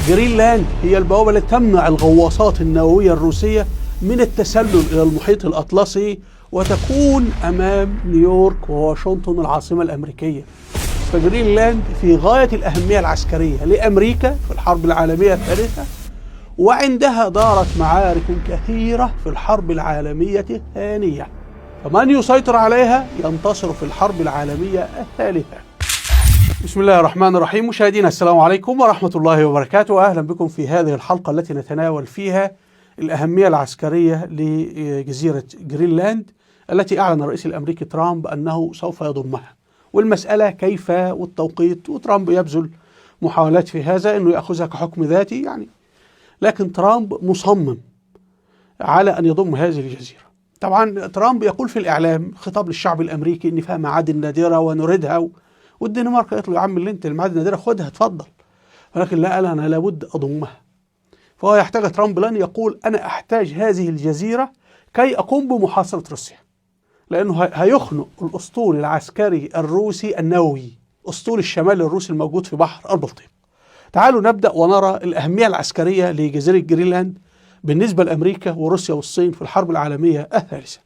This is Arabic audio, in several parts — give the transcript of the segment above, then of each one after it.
جرينلاند هي البوابة التي تمنع الغواصات النووية الروسية من التسلل إلى المحيط الأطلسي وتكون أمام نيويورك وواشنطن العاصمة الأمريكية. فجرينلاند في غاية الأهمية العسكرية لأمريكا في الحرب العالمية الثالثة، وعندها دارت معارك كثيرة في الحرب العالمية الثانية، فمن يسيطر عليها ينتصر في الحرب العالمية الثالثة. بسم الله الرحمن الرحيم. مشاهدينا السلام عليكم ورحمة الله وبركاته، أهلا بكم في هذه الحلقة التي نتناول فيها الأهمية العسكرية لجزيرة جرينلاند التي أعلن الرئيس الأمريكي ترامب أنه سوف يضمها، والمسألة كيف والتوقيت، وترامب يبذل محاولات في هذا أنه يأخذها كحكم ذاتي يعني، لكن ترامب مصمم على أن يضم هذه الجزيرة. طبعا ترامب يقول في الإعلام خطاب للشعب الأمريكي إن فيها معادن نادرة ونريدها، والدنمارك قالت له يا عم اللي انت المعادن النادرة خدها اتفضل، ولكن لا، قال أنا لابد أضمها. فهو يحتاج ترامب لن يقول أنا أحتاج هذه الجزيرة كي أقوم بمحاصرة روسيا، لأنه هيخنق الأسطول العسكري الروسي النووي، أسطول الشمال الروسي الموجود في بحر البلطيق. تعالوا نبدأ ونرى الأهمية العسكرية لجزيرة جرينلاند بالنسبة لأمريكا وروسيا والصين في الحرب العالمية الثالثة.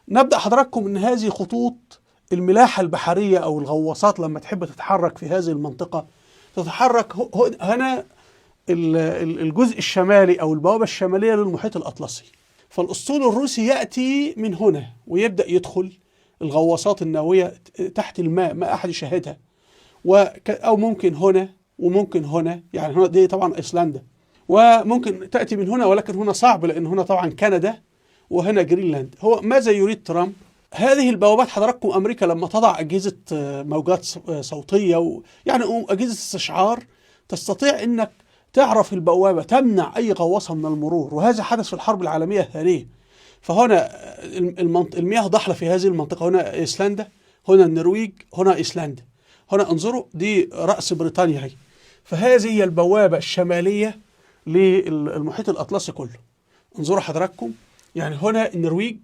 نبدأ حضراتكم أن هذه خطوط الملاحة البحرية أو الغواصات لما تحب تتحرك في هذه المنطقة تتحرك هنا الجزء الشمالي أو البوابة الشمالية للمحيط الأطلسي، فالأسطول الروسي يأتي من هنا ويبدأ يدخل الغواصات النووية تحت الماء، ما أحد يشاهدها، أو ممكن هنا وممكن هنا، يعني هنا دي طبعا أيسلندا، وممكن تأتي من هنا، ولكن هنا صعب لأن هنا طبعا كندا وهنا جرينلاند. هو ماذا يريد ترامب؟ هذه البوابات حضراتكم أمريكا لما تضع أجهزة موجات صوتية يعني أجهزة استشعار تستطيع أنك تعرف البوابة تمنع أي غواصة من المرور، وهذا حدث في الحرب العالمية الثانية. فهنا المياه ضحلة في هذه المنطقة، هنا أيسلندا، هنا النرويج، هنا أيسلندا، هنا انظروا دي رأس بريطانيا هي. فهذه هي البوابة الشمالية للمحيط الأطلسي كله. انظروا حضراتكم، يعني هنا النرويج،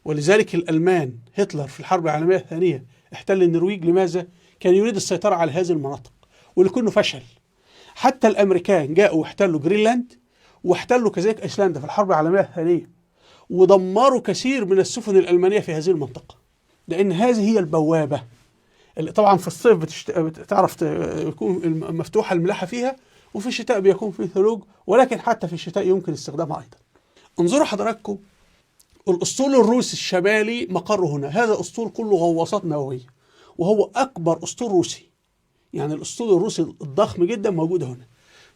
ولذلك الألمان هتلر في الحرب العالمية الثانية احتل النرويج. لماذا؟ كان يريد السيطرة على هذه المناطق ولكنه فشل. حتى الأمريكان جاءوا واحتلوا جرينلاند واحتلوا كذلك أيسلندا في الحرب العالمية الثانية، ودمروا كثير من السفن الألمانية في هذه المنطقة، لأن هذه هي البوابة اللي طبعا في الصيف تعرف يكون مفتوحة الملاحة فيها، وفي الشتاء بيكون في ثلوج، ولكن حتى في الشتاء يمكن استخدامها أيضا. انظروا حضراتكم، الأسطول الروسي الشمالي مقره هنا، هذا أسطول كله غواصات نووية، وهو أكبر أسطول روسي، يعني الأسطول الروسي الضخم جدا موجود هنا.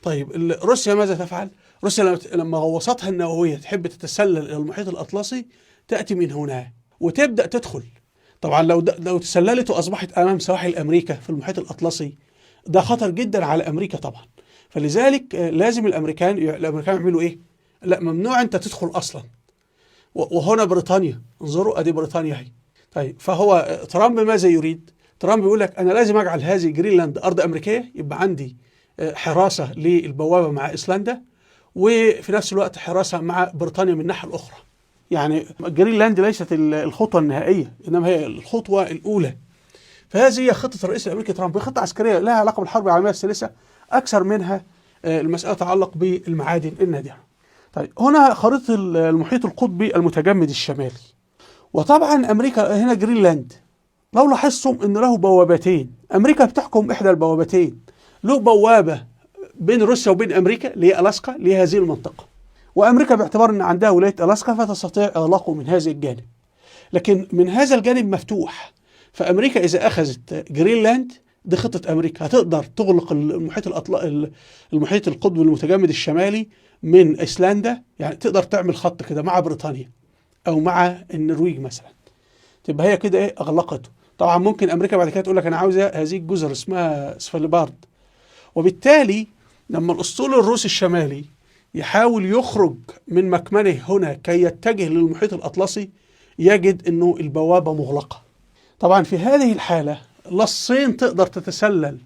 طيب روسيا ماذا تفعل؟ روسيا لما غواصاتها النووية تحب تتسلل إلى المحيط الأطلسي تأتي من هنا وتبدأ تدخل. طبعا لو تسللت وأصبحت أمام سواحل أمريكا في المحيط الأطلسي ده خطر جدا على أمريكا طبعا. فلذلك لازم الأمريكان يعملوا إيه؟ لا، ممنوع أنت تدخل أصلا. وهنا بريطانيا، انظروا ادي بريطانيا هي. طيب فهو ترامب ماذا يريد؟ ترامب يقول لك انا لازم اجعل هذه جرينلاند ارض امريكيه، يبقى عندي حراسه للبوابه مع ايسلندا، وفي نفس الوقت حراسه مع بريطانيا من الناحيه الاخرى. يعني جرينلاند ليست الخطوه النهائيه، انما هي الخطوه الاولى. فهذه هي خطه الرئيس الامريكي ترامب، خطه عسكريه لها علاقه بالحرب العالميه الثالثه اكثر منها المساله تتعلق بالمعادن النادره. طيب هنا خريطة المحيط القطبي المتجمد الشمالي، وطبعا أمريكا هنا جرينلاند لو لاحظتم أنه له بوابتين، أمريكا بتحكم إحدى البوابتين، له بوابة بين روسيا وبين أمريكا اللي هي ألاسكا لهذه المنطقة، وأمريكا باعتبار أن عندها ولاية ألاسكا فتستطيع إغلاقه من هذا الجانب، لكن من هذا الجانب مفتوح. فأمريكا إذا أخذت جرينلاند دي خطة أمريكا، هتقدر تغلق المحيط القطبي المتجمد الشمالي من أيسلندا، يعني تقدر تعمل خط كده مع بريطانيا أو مع النرويج مثلا، تبقى هي كده إيه أغلقته. طبعا ممكن أمريكا بعد كده تقول لك أنا عاوزة هذه الجزر اسمها سفالبارد، وبالتالي لما الأسطول الروسي الشمالي يحاول يخرج من مكمنه هنا كي يتجه للمحيط الأطلسي يجد أنه البوابة مغلقة. طبعا في هذه الحالة لا الصين تقدر تتسلل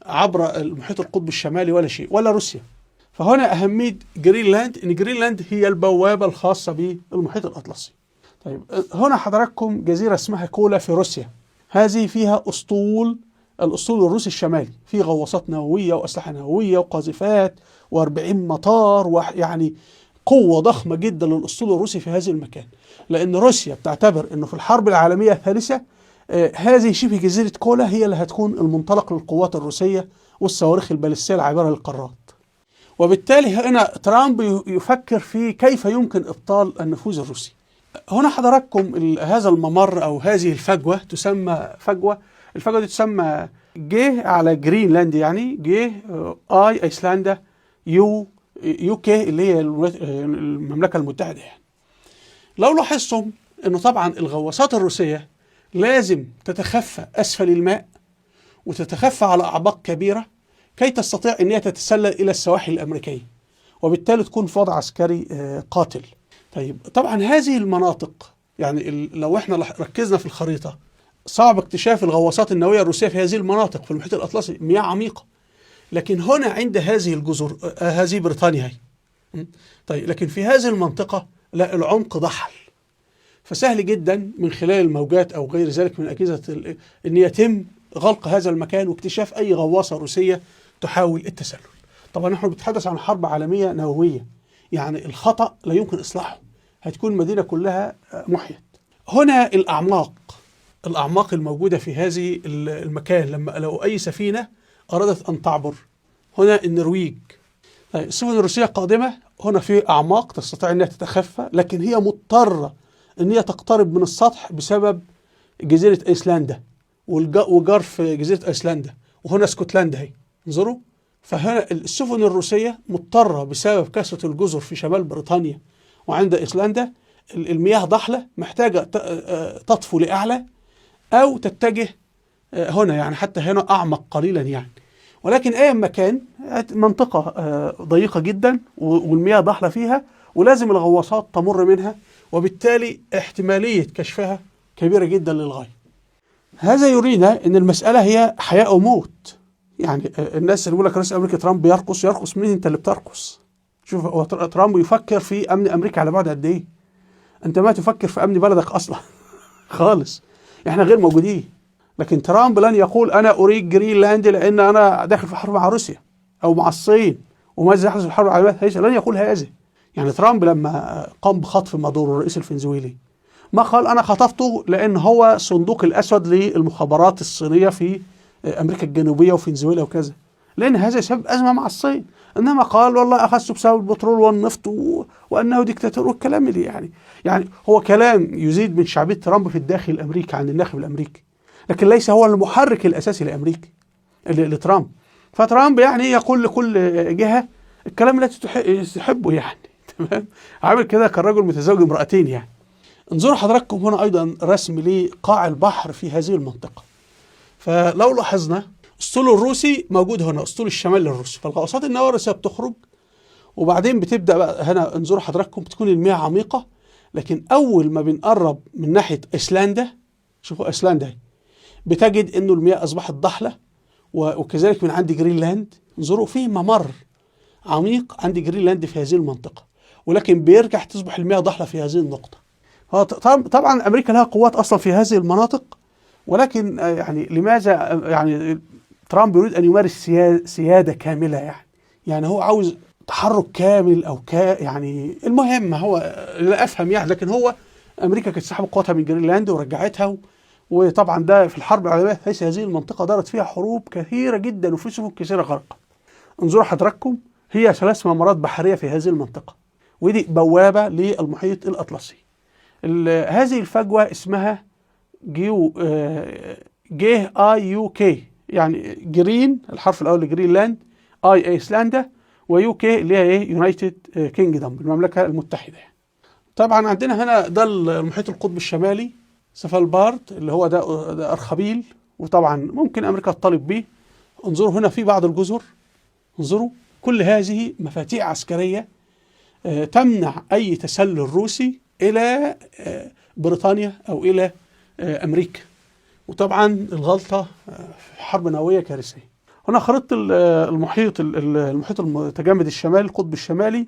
عبر المحيط القطبي الشمالي ولا شيء، ولا روسيا. فهنا أهمية جرينلاند، إن جرينلاند هي البوابة الخاصة بالمحيط الأطلسي. طيب هنا حضراتكم جزيرة اسمها كولا في روسيا، هذه فيها أسطول الأسطول الروسي الشمالي فيه غواصات نووية وأسلحة نووية وقاذفات و40 مطار، ويعني قوة ضخمة جدا للأسطول الروسي في هذا المكان، لأن روسيا بتعتبر أنه في الحرب العالمية الثالثة هذه شبه جزيرة كولا هي اللي هتكون المنطلق للقوات الروسية والصواريخ البالستية العابرة للقارات. وبالتالي هنا ترامب يفكر في كيف يمكن إبطال النفوذ الروسي. هنا حضراتكم هذا الممر أو هذه الفجوة تسمى فجوة، الفجوة دي تسمى جي على جرينلاند، يعني جي آي أيسلندا يو كي اللي هي المملكة المتحدة. يعني لو لاحظتم أنه طبعا الغواصات الروسية لازم تتخفى أسفل الماء وتتخفى على أعماق كبيرة كي تستطيع أن هي تتسلل إلى السواحل الأمريكية، وبالتالي تكون في وضع عسكري قاتل. طيب طبعا هذه المناطق، يعني لو احنا ركزنا في الخريطة صعب اكتشاف الغواصات النووية الروسية في هذه المناطق في المحيط الأطلسي، مياه عميقة. لكن هنا عند هذه الجزر، هذه بريطانيا هي. طيب لكن في هذه المنطقة لا، العمق ضحل، فسهل جدا من خلال الموجات أو غير ذلك من أجهزة أن يتم غلق هذا المكان واكتشاف أي غواصة روسية تحاول التسلل. طبعا نحن بنتحدث عن حرب عالمية نووية، يعني الخطأ لا يمكن إصلاحه، هتكون المدينة كلها محيط. هنا الأعماق الموجودة في هذه المكان لما لو أي سفينة أرادت أن تعبر، هنا النرويج. طيب السفن الروسية قادمة، هنا في أعماق تستطيع أنها تتخفى، لكن هي مضطرة أن هي تقترب من السطح بسبب جزيرة أيسلندا وجرف جزيرة أيسلندا، وهنا اسكتلندا هي. انظروا، فهنا السفن الروسية مضطرة بسبب كثرة الجزر في شمال بريطانيا وعند أيسلندا المياه ضحلة، محتاجة تطفو لأعلى أو تتجه هنا، يعني حتى هنا أعمق قليلا يعني. ولكن أي مكان منطقة ضيقة جدا والمياه ضحلة فيها، ولازم الغواصات تمر منها، وبالتالي احتمالية كشفها كبيرة جدا للغاية. هذا يرينا أن المسألة هي حياة أو موت. يعني الناس اللي يقول لك رئيس أمريكا ترامب يرقص مين؟ أنت اللي بترقص. شوف هو ترامب يفكر في أمن أمريكا على بعد قد إيه؟ أنت ما تفكر في أمن بلدك أصلا خالص، إحنا غير موجودين. لكن ترامب لن يقول أنا أريد جرينلاند لأن أنا داخل في حرب مع روسيا أو مع الصين وماذا يحدث في الحرب العالمية الثالثة، لن يقول هذا. يعني ترامب لما قام بخطف مادورو الرئيس الفنزويلي ما قال أنا خطفته لأن هو صندوق الأسود للمخابرات الصينية في أمريكا الجنوبية وفنزويلا وكذا، لأن هذا سبب أزمة مع الصين. إنما قال والله أخذته بسبب البترول والنفط وأنه ديكتاتور، والكلام اللي يعني هو كلام يزيد من شعبية ترامب في الداخل الأمريكي عند الناخب الأمريكي، لكن ليس هو المحرك الأساسي لأمريكا لترامب. فترامب يعني يقول لكل جهة الكلام التي تحبه يعني تمام، عامل كده كالرجل متزوج امرأتين يعني. انظروا حضراتكم هنا أيضا رسم لقاع البحر في هذه المنطقة. فلو لاحظنا الأسطول الروسي موجود هنا، أسطول الشمال الروسي، فالغواصات النووية الروسية بتخرج وبعدين بتبدأ بقى هنا. انظروا حضراتكم بتكون المياه عميقة، لكن أول ما بنقرب من ناحية أيسلندا، شوفوا أيسلندا بتجد إنه المياه أصبحت ضحلة، وكذلك من عند جرينلاند. انظروا في ممر عميق عند جرينلاند في هذه المنطقة، ولكن بيرجع تصبح المياه ضحلة في هذه النقطة. طبعا أمريكا لها قوات أصلا في هذه المناطق، ولكن يعني لماذا يعني ترامب يريد أن يمارس سيادة كاملة؟ يعني هو عاوز تحرك كامل أو يعني المهم هو لا أفهم يعني. لكن هو أمريكا كانت سحبت قواتها من جرينلاند ورجعتها، وطبعا ده في الحرب العالمية حيث هذه المنطقة دارت فيها حروب كثيرة جدا وفي سفن كثيرة غرق. انظروا حضراتكم هي 3 ممرات بحرية في هذه المنطقة، ودي بوابة للمحيط الأطلسي. هذه الفجوة اسمها جي اي يو كي، يعني جرين الحرف الأول لجرينلاند، اي ايسلندا، ويو كي اللي هي ايه يونايتد كينجدم المملكة المتحدة. طبعا عندنا هنا ده المحيط القطب الشمالي سفالبارد اللي هو ده أرخبيل، وطبعا ممكن أمريكا تطالب به. انظروا هنا في بعض الجزر، انظروا كل هذه مفاتيح عسكرية تمنع أي تسلل روسي إلى بريطانيا أو إلى أمريكا. وطبعا الغلطة في حرب نووية كارثية. هنا خريطة المحيط المتجمد الشمالي القطب الشمالي،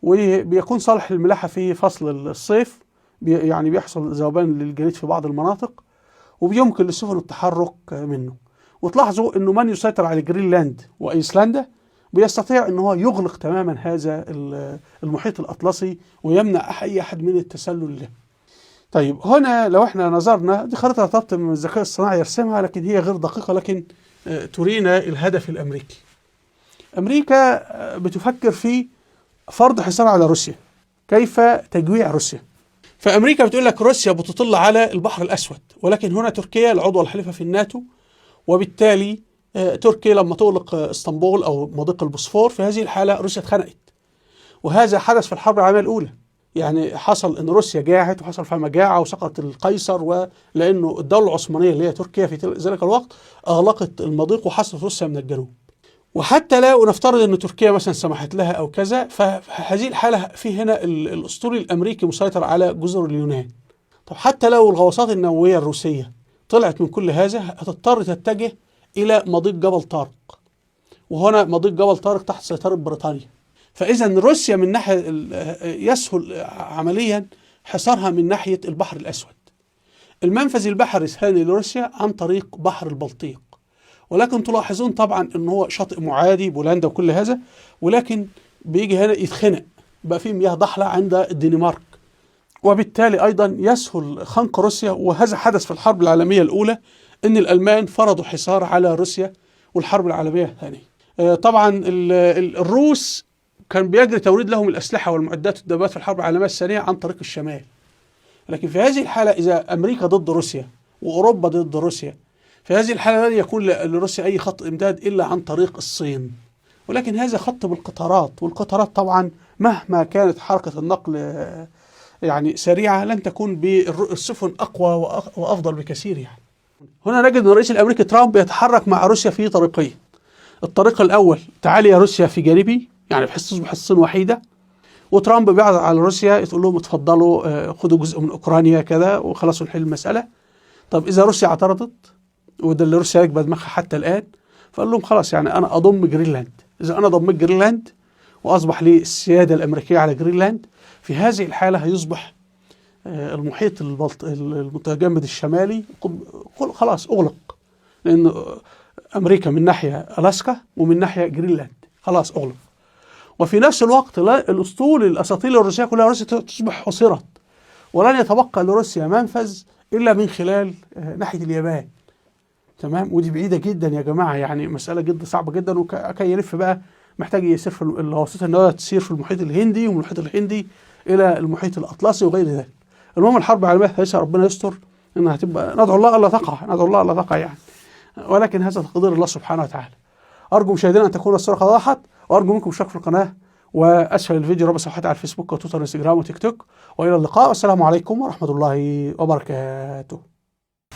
وبيكون صالح للملاحة في فصل الصيف، يعني بيحصل ذوبان للجليد في بعض المناطق، وبيمكن للسفن التحرك منه. وتلاحظوا أنه من يسيطر على جرينلاند وأيسلندا بيستطيع أنه هو يغلق تماما هذا المحيط الأطلسي ويمنع أي أحد من التسلل له. طيب هنا لو احنا نظرنا، دي خريطة طبط من الذكاء الصناعي يرسمها، لكن هي غير دقيقة، لكن ترينا الهدف الأمريكي. أمريكا بتفكر في فرض حصار على روسيا، كيف تجويع روسيا. فأمريكا بتقول لك روسيا بتطل على البحر الأسود، ولكن هنا تركيا العضوة الحليفة في الناتو، وبالتالي تركيا لما تغلق اسطنبول أو مضيق البوسفور، في هذه الحالة روسيا اتخنقت. وهذا حدث في الحرب العالمية الأولى، يعني حصل ان روسيا جاعت وحصل فيها مجاعه وسقط القيصر، ولانه الدوله العثمانيه اللي هي تركيا في ذلك الوقت اغلقت المضيق وحصلت روسيا من الجنوب. وحتى لو نفترض ان تركيا مثلا سمحت لها او كذا، فهذه الحاله في هنا الاسطول الامريكي مسيطر على جزر اليونان. طب حتى لو الغواصات النوويه الروسيه طلعت من كل هذا، هتضطر تتجه الى مضيق جبل طارق، وهنا مضيق جبل طارق تحت سيطره بريطانيا. فإذا روسيا من ناحية يسهل عمليا حصارها من ناحية البحر الأسود. المنفذ البحري الثاني لروسيا عن طريق بحر البلطيق، ولكن تلاحظون طبعا أن هو شاطئ معادي بولندا وكل هذا، ولكن بيجي هنا يتخنق، بقى فيه مياه ضحلة عند الدنمارك، وبالتالي أيضا يسهل خنق روسيا. وهذا حدث في الحرب العالمية الأولى، أن الألمان فرضوا حصار على روسيا، والحرب العالمية الثانية طبعا الروس كان بيجري توريد لهم الأسلحة والمعدات والدبابات في الحرب العالمية الثانية عن طريق الشمال. لكن في هذه الحالة إذا أمريكا ضد روسيا وأوروبا ضد روسيا، في هذه الحالة لن يكون لروسيا أي خط إمداد إلا عن طريق الصين. ولكن هذا خط بالقطارات، والقطارات طبعا مهما كانت حركة النقل يعني سريعة لن تكون بالسفن أقوى وأفضل بكثير. يعني هنا نجد أن الرئيس الأمريكي ترامب يتحرك مع روسيا في طريقين. الطريق الأول، تعالي يا روسيا في جانبي، يعني بحيث تصبح الصين وحيدة، وترامب بيعرض على روسيا تقول لهم اتفضلوا خدوا جزء من أوكرانيا كذا وخلاص نحل المسألة. طب إذا روسيا اعترضت، وده اللي روسيا راكبة دماغها حتى الآن، فقال لهم خلاص يعني أنا أضم جرينلاند. إذا أنا ضميت جرينلاند وأصبح لي السيادة الأمريكية على جرينلاند، في هذه الحالة هيصبح المحيط المتجمد الشمالي خلاص أغلق، لأن أمريكا من ناحية ألاسكا ومن ناحية جرينلاند خلاص أغلق. وفي نفس الوقت الأساطيل الروسية كلها روسيا تصبح حصرت، ولن يتبقى لروسيا منفذ إلا من خلال ناحية اليابان. تمام، ودي بعيدة جدا يا جماعة، يعني مسألة جدا صعبة جدا، وكي يلف بقى محتاج يسير في الغواصات النووية تسير في المحيط الهندي، ومن المحيط الهندي إلى المحيط الأطلسي وغير ذلك. المهم الحرب العالمية الثالثة ربنا يستر إنها تبقى، ندعو الله ألا تقع، ندعو الله ألا تقع يعني، ولكن هذا تقدير الله سبحانه وتعالى. أرجو مشاهدينا أن تكون الصورة قد وضحت، وأرجو منكم الاشتراك في القناة، وأسفل الفيديو رابط صفحتي على الفيسبوك وتويتر وانستجرام وتيك توك، وإلى اللقاء والسلام عليكم ورحمة الله وبركاته.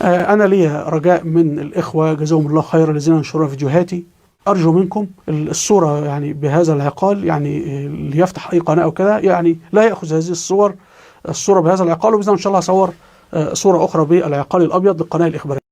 أنا لي رجاء من الإخوة جزاهم الله خيرا الذين ينشرون فيديوهاتي، أرجو منكم الصورة يعني بهذا العقال، يعني اللي يفتح أي قناة أو كذا يعني لا يأخذ هذه الصورة بهذا العقال، وبإذن إن شاء الله أصور صورة أخرى بالعقال الأبيض للقناة الإخبارية.